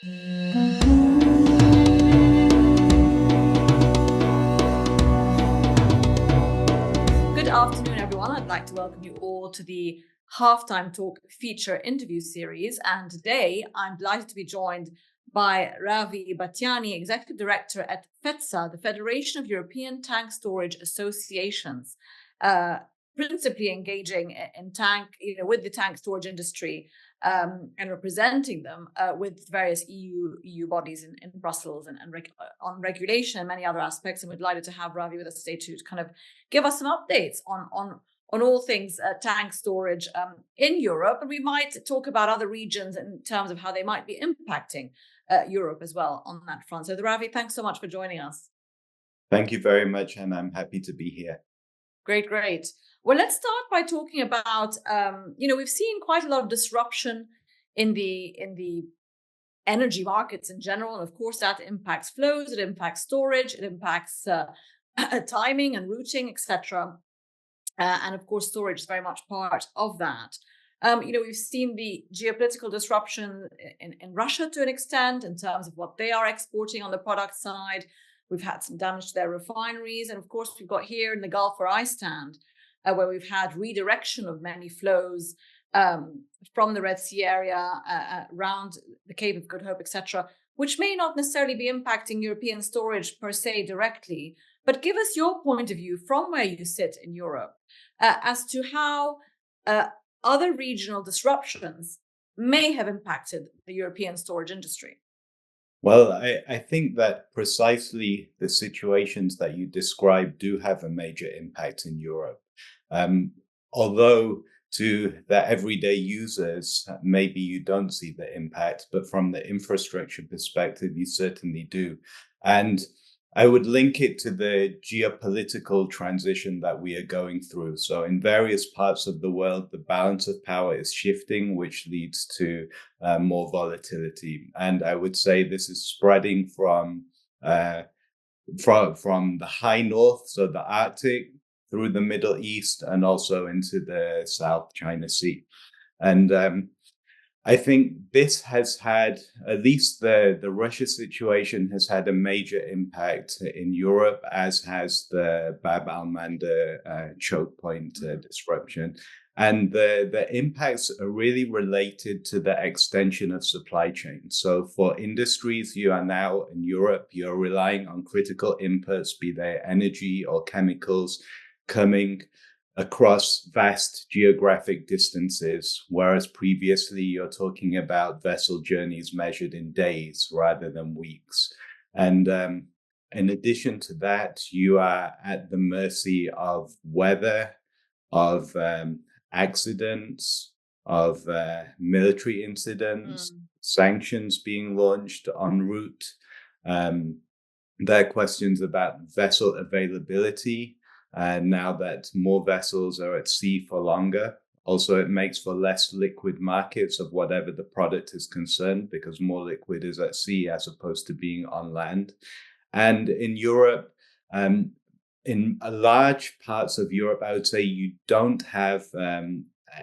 Good afternoon, everyone. I'd like to welcome you all to the Halftime Talk feature interview series. And today I'm delighted to be joined by Ravi Bhatiani, Executive Director at FETSA, the Federation of European Tank Storage Associations, principally engaging in with the tank storage industry and representing them with various EU bodies in Brussels and on regulation and many other aspects. And we're delighted to have Ravi with us today to kind of give us some updates on all things tank storage in Europe. And we might talk about other regions in terms of how they might be impacting Europe as well on that front. So Ravi, thanks so much for joining us. Thank you very much, and I'm happy to be here. Great. Well, let's start by talking about, we've seen quite a lot of disruption in the energy markets in general. And of course, that impacts flows, it impacts storage, it impacts timing and routing, etc. And of course, storage is very much part of that. We've seen the geopolitical disruption in Russia to an extent in terms of what they are exporting on the product side. We've had some damage to their refineries. And of course, we've got here in the Gulf where I stand, where we've had redirection of many flows from the Red Sea area around the Cape of Good Hope, etc., which may not necessarily be impacting European storage per se directly. But give us your point of view from where you sit in Europe as to how other regional disruptions may have impacted the European storage industry. Well, I think that precisely the situations that you described do have a major impact in Europe. Although to the everyday users, maybe you don't see the impact, but from the infrastructure perspective, you certainly do. And I would link it to the geopolitical transition that we are going through. So in various parts of the world, the balance of power is shifting, which leads to more volatility. And I would say this is spreading from the high north, so the Arctic, through the Middle East, and also into the South China Sea. And I think this has had, at least the Russia situation has had a major impact in Europe, as has the Bab al-Mandeb choke point disruption. And the impacts are really related to the extension of supply chains. So for industries, you are now in Europe, you're relying on critical inputs, be they energy or chemicals, coming across vast geographic distances, whereas previously you're talking about vessel journeys measured in days rather than weeks. And in addition to that, you are at the mercy of weather, of accidents, of military incidents, sanctions being launched en route. There are questions about vessel availability. Now that more vessels are at sea for longer. Also, it makes for less liquid markets of whatever the product is concerned, because more liquid is at sea as opposed to being on land. And in Europe, in large parts of Europe, I would say you don't have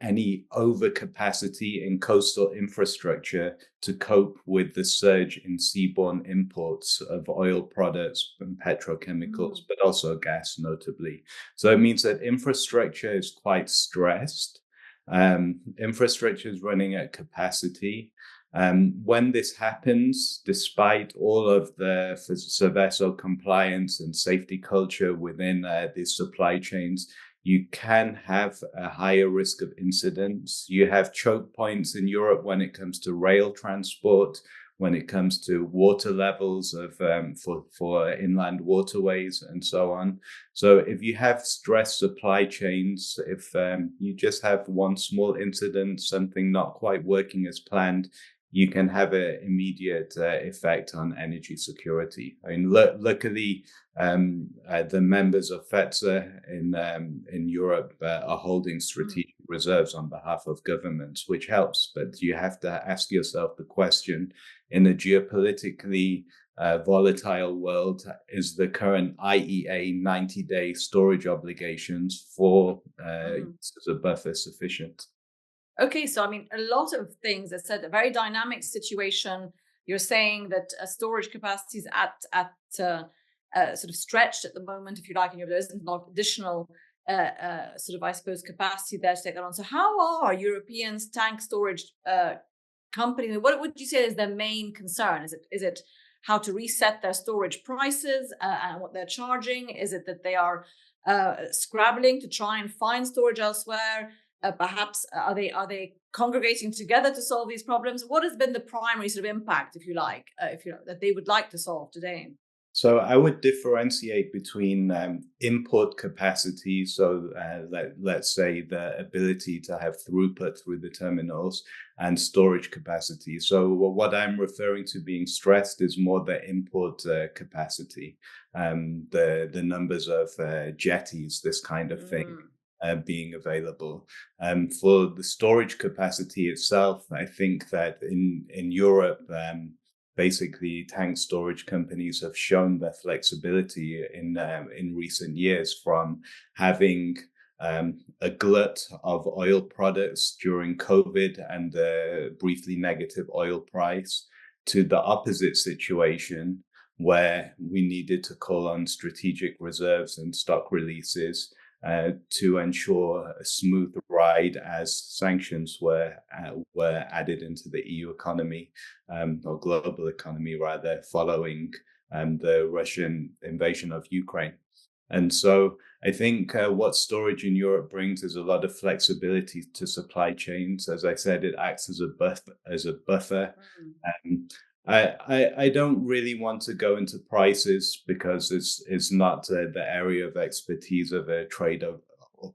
any overcapacity in coastal infrastructure to cope with the surge in seaborne imports of oil products and petrochemicals, but also gas, notably. So it means that infrastructure is quite stressed. Infrastructure is running at capacity. When this happens, despite all of the Seveso compliance and safety culture within these supply chains, you can have a higher risk of incidents. You have choke points in Europe when it comes to rail transport, when it comes to water levels of for inland waterways and so on. So if you have stressed supply chains, if you just have one small incident, something not quite working as planned, you can have an immediate effect on energy security. I mean, luckily, the members of FETSA in Europe are holding strategic reserves on behalf of governments, which helps. But you have to ask yourself the question, in a geopolitically volatile world, is the current IEA 90-day storage obligations for as a buffer sufficient? Okay, so I mean, a lot of things. That said, a very dynamic situation. You're saying that storage capacity is at sort of stretched at the moment, if you like, and there isn't enough additional sort of, I suppose, capacity there to take that on. So how are Europeans tank storage companies? What would you say is their main concern? Is it how to reset their storage prices and what they're charging? Is it that they are scrabbling to try and find storage elsewhere? Perhaps are they congregating together to solve these problems? What has been the primary sort of impact, if you like, that they would like to solve today? So I would differentiate between input capacity, so let's say the ability to have throughput through the terminals, and storage capacity. So what I'm referring to being stressed is more the input capacity, the numbers of jetties, this kind of thing. Being available. For the storage capacity itself, I think that in Europe, basically tank storage companies have shown their flexibility in recent years, from having a glut of oil products during COVID and a briefly negative oil price, to the opposite situation where we needed to call on strategic reserves and stock releases to ensure a smooth ride as sanctions were added into the EU economy, or global economy rather, following the Russian invasion of Ukraine. And so I think what storage in Europe brings is a lot of flexibility to supply chains. As I said, it acts as a buffer. I don't really want to go into prices because it's not the area of expertise of a trade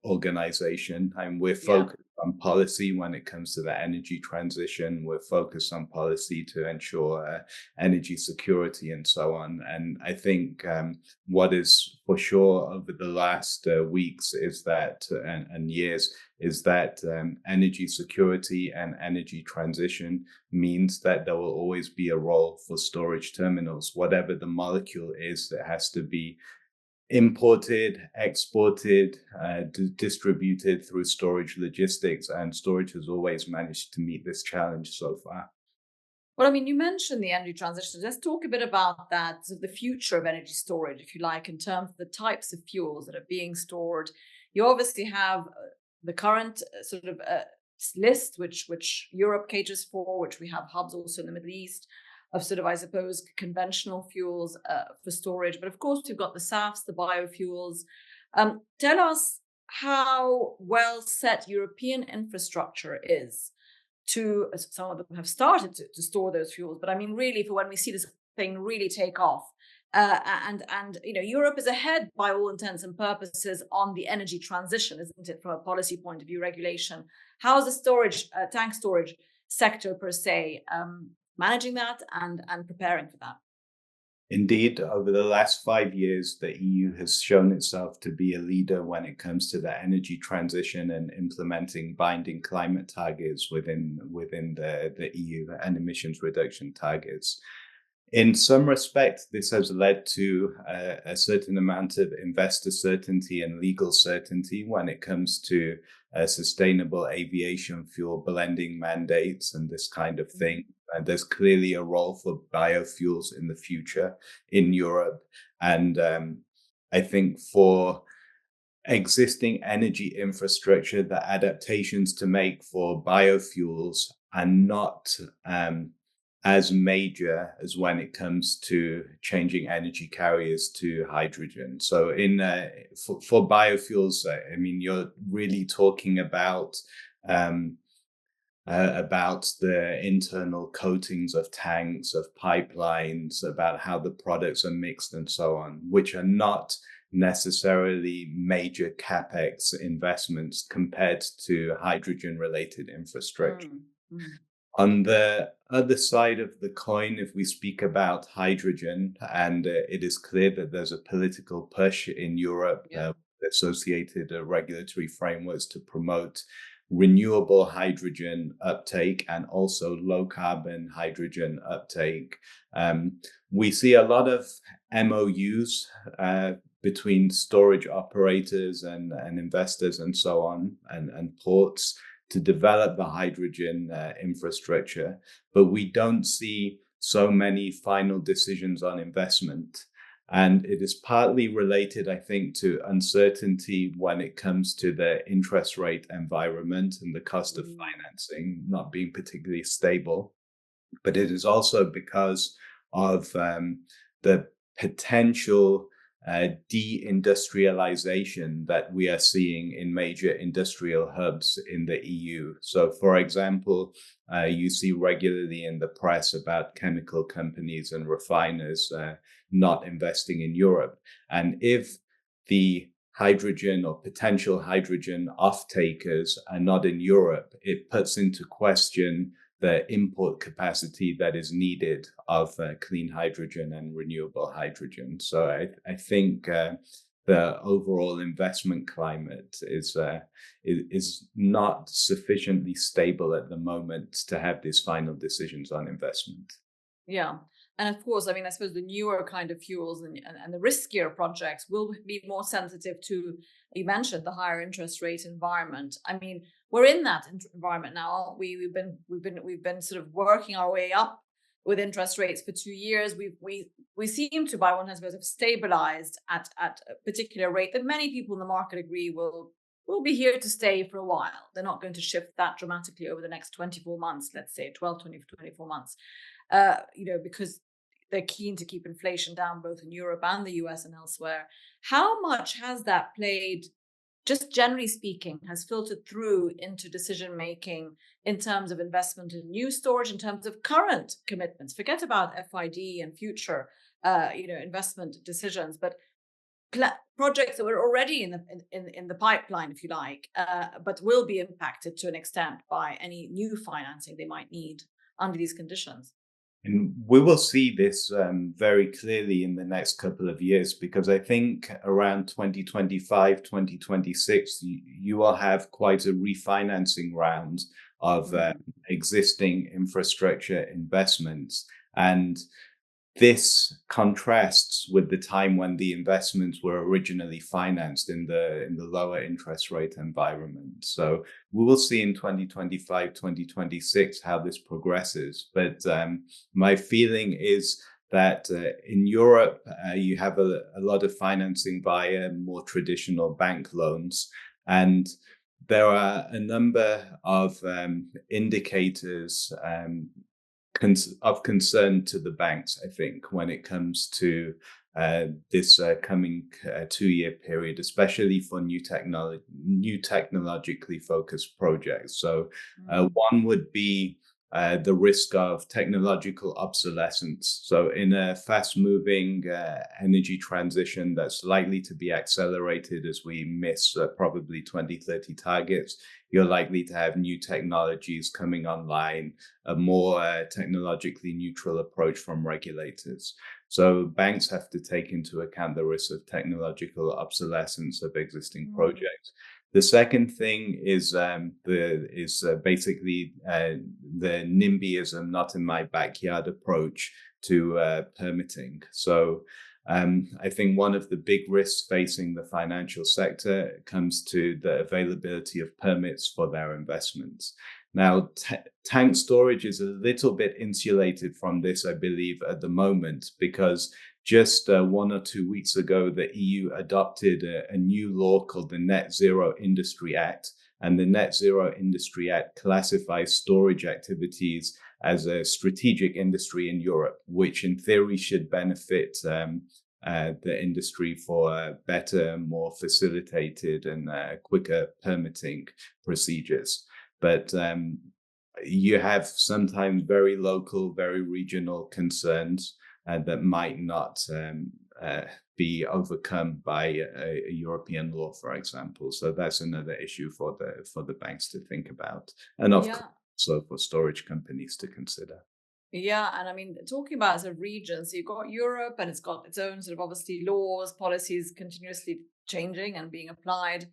organization. And we're focused on policy when it comes to the energy transition. We're focused on policy to ensure energy security and so on. And I think what is for sure over the last weeks is that, and years, is that energy security and energy transition means that there will always be a role for storage terminals. Whatever the molecule is, it has to be imported, exported, distributed through storage logistics, and storage has always managed to meet this challenge so far. Well, I mean, you mentioned the energy transition. Let's talk a bit about that, so the future of energy storage, if you like, in terms of the types of fuels that are being stored. You obviously have the current sort of list, which Europe caters for, which we have hubs also in the Middle East of sort of, I suppose, conventional fuels for storage. But of course, we've got the SAFs, the biofuels. Tell us how well set European infrastructure is to, some of them have started to store those fuels, but I mean, really, for when we see this thing really take off, and Europe is ahead by all intents and purposes on the energy transition, isn't it, from a policy point of view, regulation? How is the storage, tank storage sector per se, managing that and preparing for that? Indeed, over the last 5 years, the EU has shown itself to be a leader when it comes to the energy transition and implementing binding climate targets within the EU and emissions reduction targets. In some respect, this has led to a certain amount of investor certainty and legal certainty when it comes to sustainable aviation fuel blending mandates and this kind of thing. And there's clearly a role for biofuels in the future in Europe. And I think for existing energy infrastructure, the adaptations to make for biofuels are not as major as when it comes to changing energy carriers to hydrogen. So for biofuels, I mean, you're really talking about the internal coatings of tanks, of pipelines, about how the products are mixed and so on, which are not necessarily major capex investments compared to hydrogen-related infrastructure. On the other side of the coin, if we speak about hydrogen, and it is clear that there's a political push in Europe, associated regulatory frameworks to promote renewable hydrogen uptake and also low carbon hydrogen uptake. We see a lot of MOUs between storage operators and investors and so on, and ports, to develop the hydrogen infrastructure, but we don't see so many final decisions on investment. And it is partly related, I think, to uncertainty when it comes to the interest rate environment and the cost of financing not being particularly stable. But it is also because of the potential deindustrialization that we are seeing in major industrial hubs in the EU. So, for example, you see regularly in the press about chemical companies and refiners not investing in Europe. And if the hydrogen or potential hydrogen off-takers are not in Europe, it puts into question the import capacity that is needed of clean hydrogen and renewable hydrogen. So I think the overall investment climate is not sufficiently stable at the moment to have these final decisions on investment. Yeah. And of course, I mean, I suppose the newer kind of fuels and the riskier projects will be more sensitive to, you mentioned, the higher interest rate environment. I mean, we're in that environment now, aren't we? We've been sort of working our way up with interest rates for 2 years. We seem to, by one has have stabilized at a particular rate that many people in the market agree will be here to stay for a while. They're not going to shift that dramatically over the next 24 months, let's say 12, 24 months. Because they're keen to keep inflation down both in Europe and the US and elsewhere. How much has that played, just generally speaking, has filtered through into decision making in terms of investment in new storage, in terms of current commitments? Forget about FID and future, investment decisions, but projects that were already in the pipeline, if you like, but will be impacted to an extent by any new financing they might need under these conditions. And we will see this very clearly in the next couple of years, because I think around 2025, 2026, you will have quite a refinancing round of existing infrastructure investments. And this contrasts with the time when the investments were originally financed in the lower interest rate environment. So we will see in 2025, 2026 how this progresses. But my feeling is that in Europe, you have a lot of financing via more traditional bank loans. And there are a number of indicators of concern to the banks, I think, when it comes to this coming 2-year period, especially for new technologically focused projects. So one would be the risk of technological obsolescence. So in a fast-moving energy transition that's likely to be accelerated as we miss probably 2030 targets, you're likely to have new technologies coming online, a more technologically neutral approach from regulators. So banks have to take into account the risk of technological obsolescence of existing projects. The second thing is basically the NIMBYism, not in my backyard approach to permitting. So I think one of the big risks facing the financial sector comes to the availability of permits for their investments. Now, tank storage is a little bit insulated from this, I believe, at the moment, because just 1 or 2 weeks ago, the EU adopted a new law called the Net Zero Industry Act. And the Net Zero Industry Act classifies storage activities as a strategic industry in Europe, which in theory should benefit the industry for better, more facilitated and quicker permitting procedures. But you have sometimes very local, very regional concerns that might not be overcome by a European law, for example. So that's another issue for the banks to think about, and of course, also for storage companies to consider. Yeah, and I mean, talking about as a region, so you've got Europe, and it's got its own sort of obviously laws, policies continuously changing and being applied.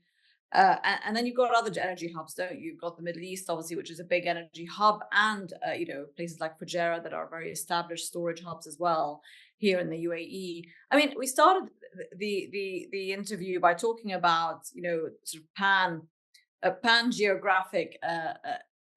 And then you've got other energy hubs, don't you? You've got the Middle East, obviously, which is a big energy hub, and places like Fujairah that are very established storage hubs as well here in the UAE. I mean, we started the interview by talking about sort of pan geographic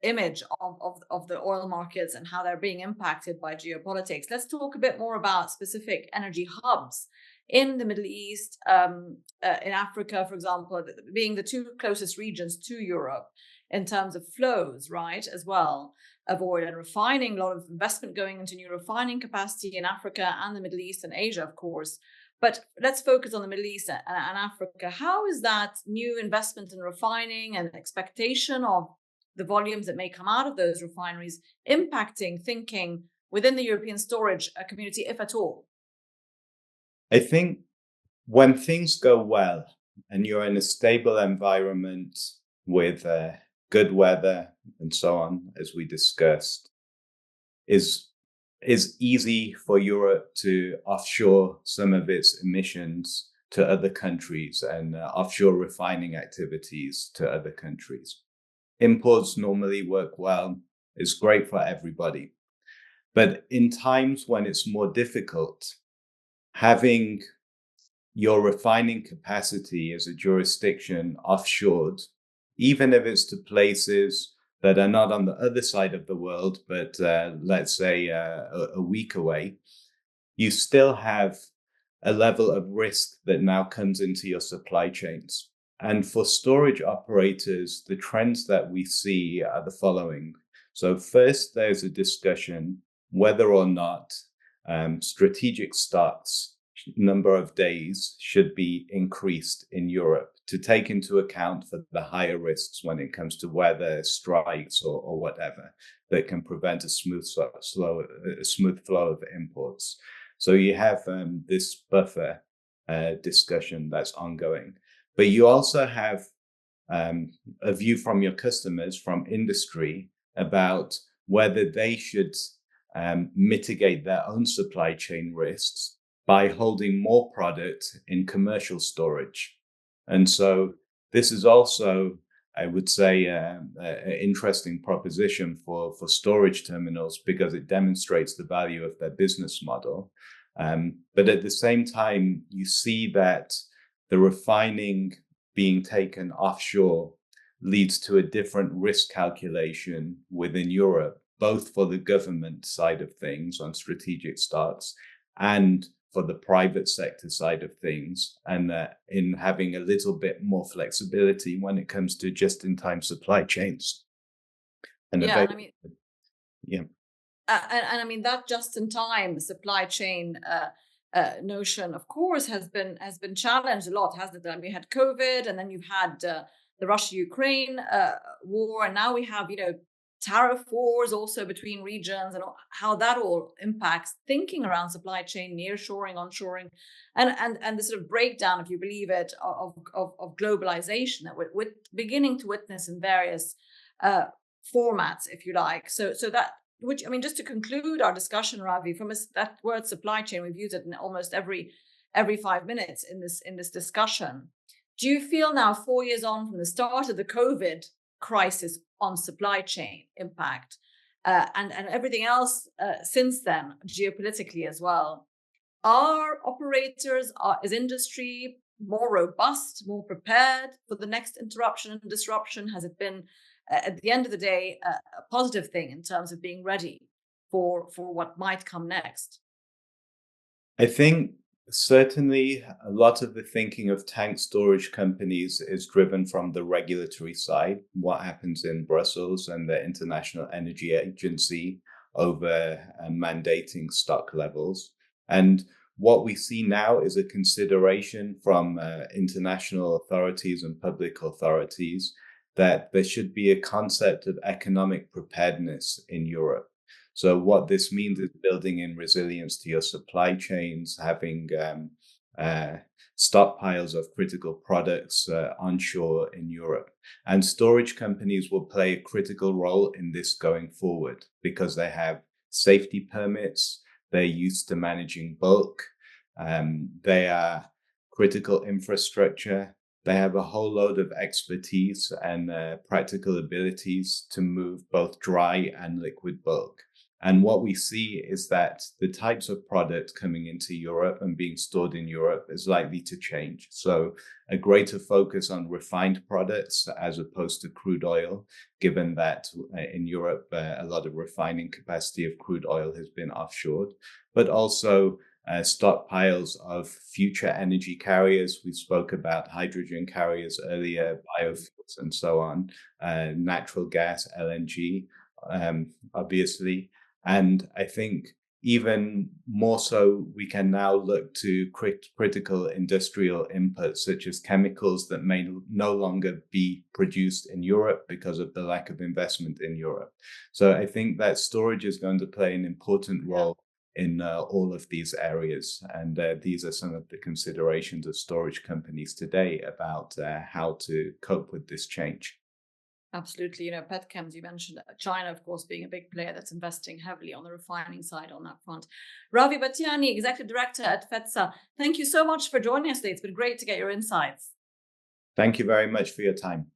image of the oil markets and how they're being impacted by geopolitics. Let's talk a bit more about specific energy hubs in the Middle East, in Africa, for example, being the two closest regions to Europe in terms of flows, right, as well, of oil and refining, a lot of investment going into new refining capacity in Africa and the Middle East and Asia, of course. But let's focus on the Middle East and Africa. How is that new investment in refining and expectation of the volumes that may come out of those refineries impacting thinking within the European storage community, if at all? I think when things go well and you're in a stable environment with good weather and so on, as we discussed, is easy for Europe to offshore some of its emissions to other countries and offshore refining activities to other countries. Imports normally work well. It's great for everybody. But in times when it's more difficult, having your refining capacity as a jurisdiction offshored, even if it's to places that are not on the other side of the world, but let's say a week away, you still have a level of risk that now comes into your supply chains. And for storage operators, the trends that we see are the following. So first, there's a discussion whether or not strategic stocks number of days should be increased in Europe to take into account for the higher risks when it comes to weather, strikes, or whatever that can prevent a smooth flow of imports. So you have this buffer discussion that's ongoing. But you also have a view from your customers, from industry, about whether they should mitigate their own supply chain risks by holding more product in commercial storage. And so this is also, I would say, an interesting proposition for storage terminals because it demonstrates the value of their business model. But at the same time, you see that the refining being taken offshore leads to a different risk calculation within Europe, both for the government side of things on strategic stocks and for the private sector side of things, and in having a little bit more flexibility when it comes to just-in-time supply chains. And yeah, and I mean, yeah. And I mean that just-in-time supply chain notion, of course, has been challenged a lot, hasn't it? I mean, we had COVID, and then you've had the Russia-Ukraine war, and now we have tariff wars also between regions, and how that all impacts thinking around supply chain, nearshoring, onshoring, and the sort of breakdown, if you believe it, of globalization that we're beginning to witness in various formats, if you like. So that, which, I mean, just to conclude our discussion, Ravi, from that word supply chain, we've used it in almost every 5 minutes in this discussion. Do you feel now, 4 years on from the start of the COVID crisis on supply chain impact, and everything else since then, geopolitically as well, are operators, is industry more robust, more prepared for the next interruption and disruption? Has it been, at the end of the day, a positive thing in terms of being ready for what might come next? I think certainly a lot of the thinking of tank storage companies is driven from the regulatory side, what happens in Brussels and the International Energy Agency over mandating stock levels. And what we see now is a consideration from international authorities and public authorities that there should be a concept of economic preparedness in Europe. So what this means is building in resilience to your supply chains, having stockpiles of critical products onshore in Europe. And storage companies will play a critical role in this going forward because they have safety permits, they're used to managing bulk, they are critical infrastructure, they have a whole load of expertise and practical abilities to move both dry and liquid bulk. And what we see is that the types of product coming into Europe and being stored in Europe is likely to change. So a greater focus on refined products as opposed to crude oil, given that in Europe, a lot of refining capacity of crude oil has been offshored, but also stockpiles of future energy carriers. We spoke about hydrogen carriers earlier, biofuels, and so on, natural gas, LNG, obviously. And I think even more so, we can now look to critical industrial inputs, such as chemicals that may no longer be produced in Europe because of the lack of investment in Europe. So I think that storage is going to play an important role in all of these areas. And these are some of the considerations of storage companies today about how to cope with this change. Absolutely. Petchems, you mentioned China, of course, being a big player that's investing heavily on the refining side on that front. Ravi Bhatiani, Executive Director at FETSA, thank you so much for joining us today. It's been great to get your insights. Thank you very much for your time.